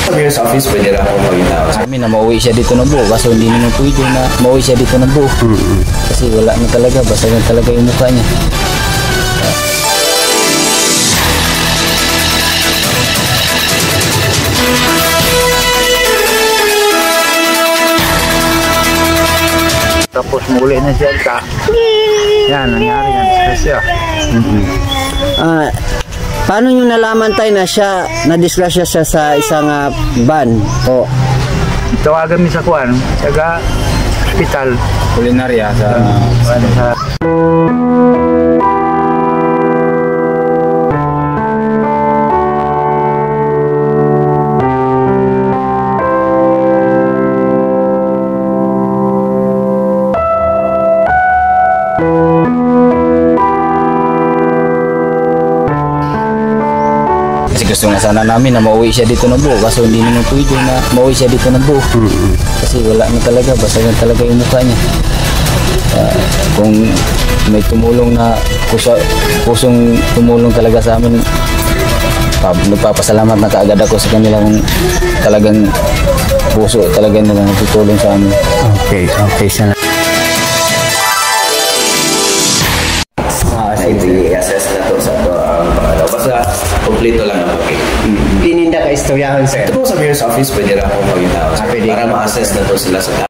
Sabi sa office, pwede rin akong magitaw. Sabi na mauwi siya dito ng buo, kaso hindi naman pwede na mauwi siya dito ng buo. Kasi wala na talaga, basta na talaga yung mukha niya. Tapos muli na siya ka. Yan, nangyari yan. Disgrasya. Paano nyo nalaman tayo na siya, na-disgrasya siya sa isang van? O, Tawagan mi sa kuan, sa hospital. Kulinarya sa... Kasi gusto nga sana namin na mauwi siya dito ng buo, kaso hindi naman pwede na mauwi siya dito ng buo. Kasi wala na talaga, basta na talaga yung mukha niya. Kung may tumulong na kusong tumulong talaga sa amin, nagpapasalamat na kaagad ako sa kanila kung talagang puso talaga nila natutulong sa amin. okay, salamat. I-assess na to sa to ang pangalaw. Basta, kompleto lang ang okay. Pininda ka istoryahan, sir. Ito po sa mayor's office, pwede rin akong magitaw. Para ma-assess na to sila sa